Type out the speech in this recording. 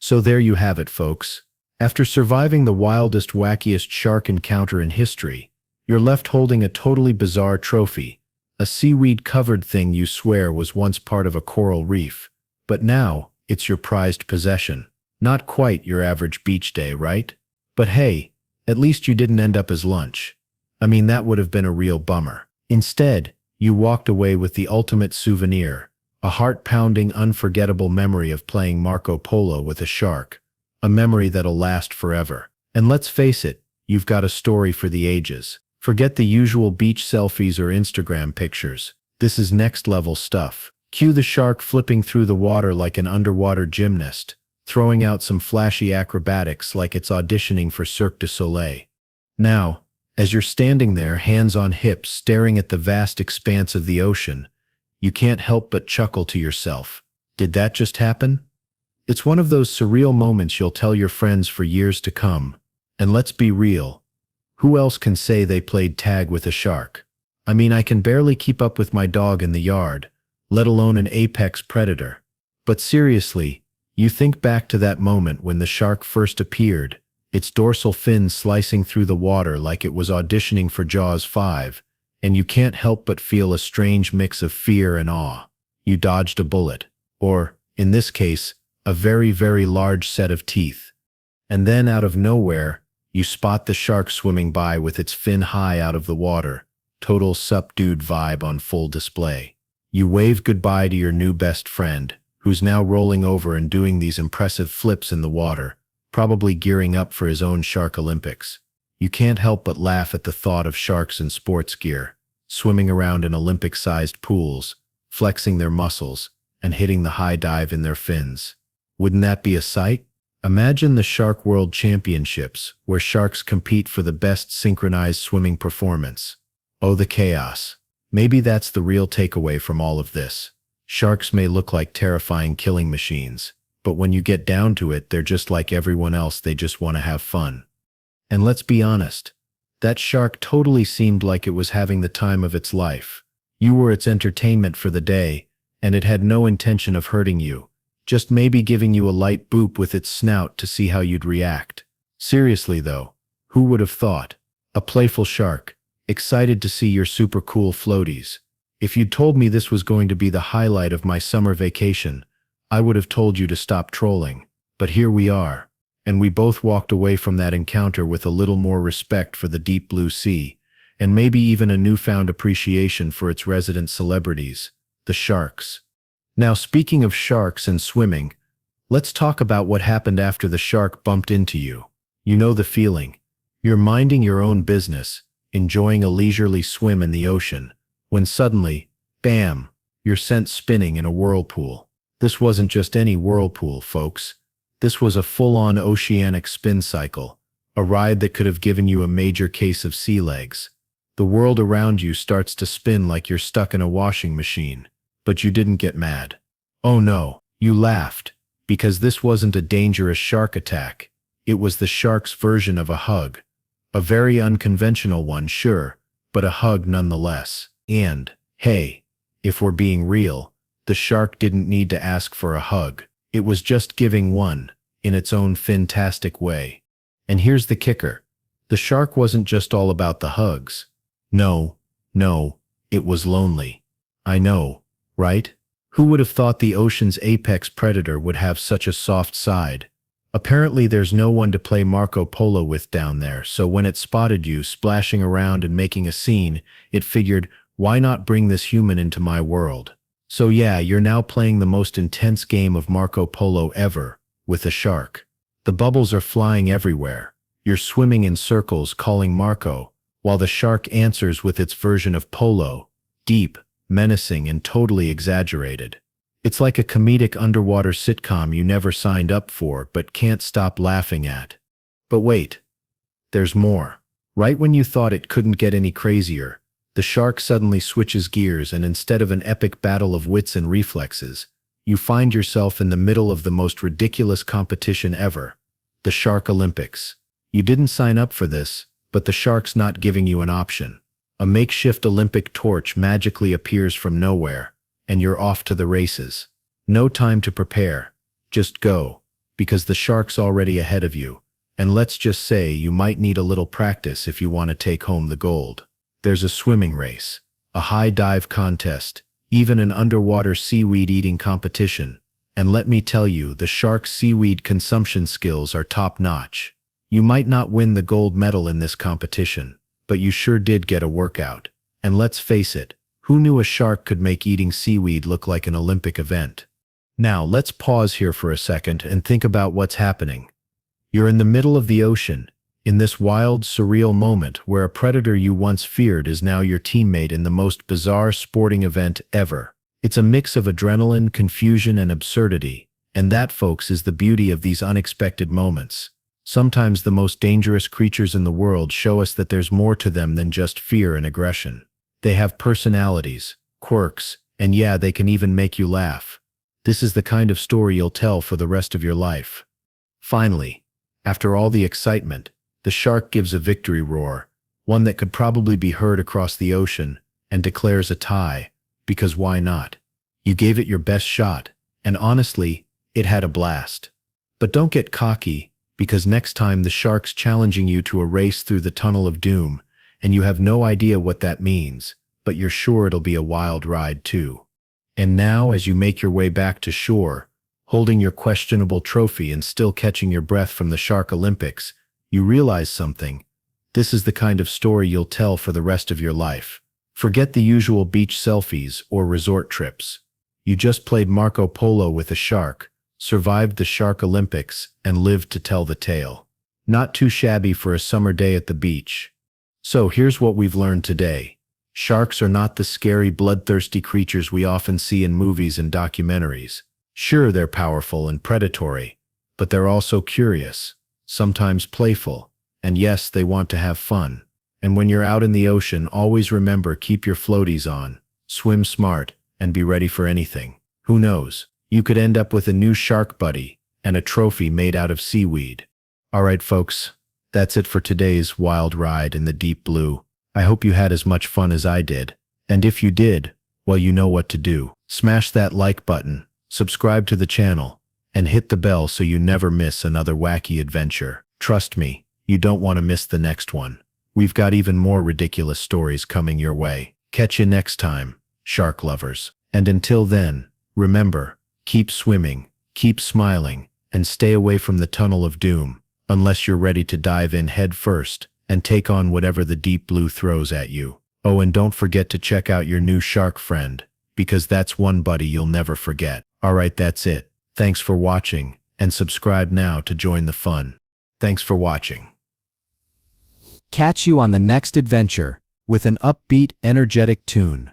So there you have it, folks. After surviving the wildest, wackiest shark encounter in history, you're left holding a totally bizarre trophy, a seaweed-covered thing you swear was once part of a coral reef. But now, it's your prized possession. Not quite your average beach day, right? But hey, at least you didn't end up as lunch. I mean, that would have been a real bummer. Instead, you walked away with the ultimate souvenir, a heart-pounding, unforgettable memory of playing Marco Polo with a shark, a memory that'll last forever. And let's face it, you've got a story for the ages. Forget the usual beach selfies or Instagram pictures. This is next-level stuff. Cue the shark flipping through the water like an underwater gymnast, throwing out some flashy acrobatics like it's auditioning for Cirque du Soleil. Now, as you're standing there, hands on hips, staring at the vast expanse of the ocean, you can't help but chuckle to yourself. Did that just happen? It's one of those surreal moments you'll tell your friends for years to come. And let's be real, who else can say they played tag with a shark? I mean, I can barely keep up with my dog in the yard, let alone an apex predator. But seriously, you think back to that moment when the shark first appeared, its dorsal fin slicing through the water like it was auditioning for Jaws 5, and you can't help but feel a strange mix of fear and awe. You dodged a bullet, or, in this case, a very, very large set of teeth. And then, out of nowhere, you spot the shark swimming by with its fin high out of the water, total subdued vibe on full display. You wave goodbye to your new best friend, who's now rolling over and doing these impressive flips in the water, probably gearing up for his own Shark Olympics. You can't help but laugh at the thought of sharks in sports gear, swimming around in Olympic-sized pools, flexing their muscles, and hitting the high dive in their fins. Wouldn't that be a sight? Imagine the Shark World Championships, where sharks compete for the best synchronized swimming performance. Oh, the chaos. Maybe that's the real takeaway from all of this. Sharks may look like terrifying killing machines, but when you get down to it, they're just like everyone else, they just want to have fun. And let's be honest, that shark totally seemed like it was having the time of its life. You were its entertainment for the day, and it had no intention of hurting you, just maybe giving you a light boop with its snout to see how you'd react. Seriously though, who would have thought? A playful shark, excited to see your super cool floaties. If you'd told me this was going to be the highlight of my summer vacation, I would have told you to stop trolling. But here we are, and we both walked away from that encounter with a little more respect for the deep blue sea, and maybe even a newfound appreciation for its resident celebrities, the sharks. Now, speaking of sharks and swimming, let's talk about what happened after the shark bumped into you. You know the feeling. You're minding your own business, enjoying a leisurely swim in the ocean, when suddenly, bam, you're sent spinning in a whirlpool. This wasn't just any whirlpool, folks. This was a full-on oceanic spin cycle, a ride that could have given you a major case of sea legs. The world around you starts to spin like you're stuck in a washing machine. But you didn't get mad. Oh no, you laughed, because this wasn't a dangerous shark attack. It was the shark's version of a hug. A very unconventional one, sure, but a hug nonetheless. And, hey, if we're being real, the shark didn't need to ask for a hug. It was just giving one, in its own fantastic way. And here's the kicker. The shark wasn't just all about the hugs. No, it was lonely. I know. Right? Who would have thought the ocean's apex predator would have such a soft side? Apparently there's no one to play Marco Polo with down there, so when it spotted you splashing around and making a scene, it figured, why not bring this human into my world? So yeah, you're now playing the most intense game of Marco Polo ever, with a shark. The bubbles are flying everywhere. You're swimming in circles calling Marco, while the shark answers with its version of polo, deep, menacing, and totally exaggerated. It's like a comedic underwater sitcom you never signed up for but can't stop laughing at. But wait, there's more. Right when you thought it couldn't get any crazier, the shark suddenly switches gears, and instead of an epic battle of wits and reflexes, you find yourself in the middle of the most ridiculous competition ever, the Shark Olympics. You didn't sign up for this, but the shark's not giving you an option. A makeshift Olympic torch magically appears from nowhere, and you're off to the races. No time to prepare. Just go. because the shark's already ahead of you. And let's just say you might need a little practice if you want to take home the gold. There's a swimming race, a high dive contest, even an underwater seaweed eating competition. And let me tell you, the shark's seaweed consumption skills are top-notch. You might not win the gold medal in this competition, but you sure did get a workout. And let's face it, who knew a shark could make eating seaweed look like an Olympic event? Now, let's pause here for a second and think about what's happening. You're in the middle of the ocean, in this wild, surreal moment where a predator you once feared is now your teammate in the most bizarre sporting event ever. It's a mix of adrenaline, confusion, and absurdity, and that, folks, is the beauty of these unexpected moments. Sometimes the most dangerous creatures in the world show us that there's more to them than just fear and aggression. They have personalities, quirks, and yeah, they can even make you laugh. This is the kind of story you'll tell for the rest of your life. Finally, after all the excitement, the shark gives a victory roar, one that could probably be heard across the ocean, and declares a tie, because why not? You gave it your best shot, and honestly, it had a blast. But don't get cocky, because next time the shark's challenging you to a race through the tunnel of doom, and you have no idea what that means, but you're sure it'll be a wild ride too. And now, as you make your way back to shore, holding your questionable trophy and still catching your breath from the Shark Olympics, you realize something. This is the kind of story you'll tell for the rest of your life. Forget the usual beach selfies or resort trips. You just played Marco Polo with a shark, survived the Shark Olympics, and lived to tell the tale. Not too shabby for a summer day at the beach. So here's what we've learned today. Sharks are not the scary, bloodthirsty creatures we often see in movies and documentaries. Sure, they're powerful and predatory, but they're also curious, sometimes playful, and yes, they want to have fun. And when you're out in the ocean, always remember, keep your floaties on, swim smart, and be ready for anything. Who knows? You could end up with a new shark buddy and a trophy made out of seaweed. All right, folks, that's it for today's wild ride in the deep blue. I hope you had as much fun as I did. And if you did, well, you know what to do. Smash that like button, subscribe to the channel, and hit the bell so you never miss another wacky adventure. Trust me, you don't want to miss the next one. We've got even more ridiculous stories coming your way. Catch you next time, shark lovers. And until then, remember, keep swimming, keep smiling, and stay away from the tunnel of doom, unless you're ready to dive in head first and take on whatever the deep blue throws at you. Oh, and don't forget to check out your new shark friend, because that's one buddy you'll never forget. All right, that's it. Thanks for watching, and subscribe now to join the fun. Thanks for watching. Catch you on the next adventure with an upbeat, energetic tune.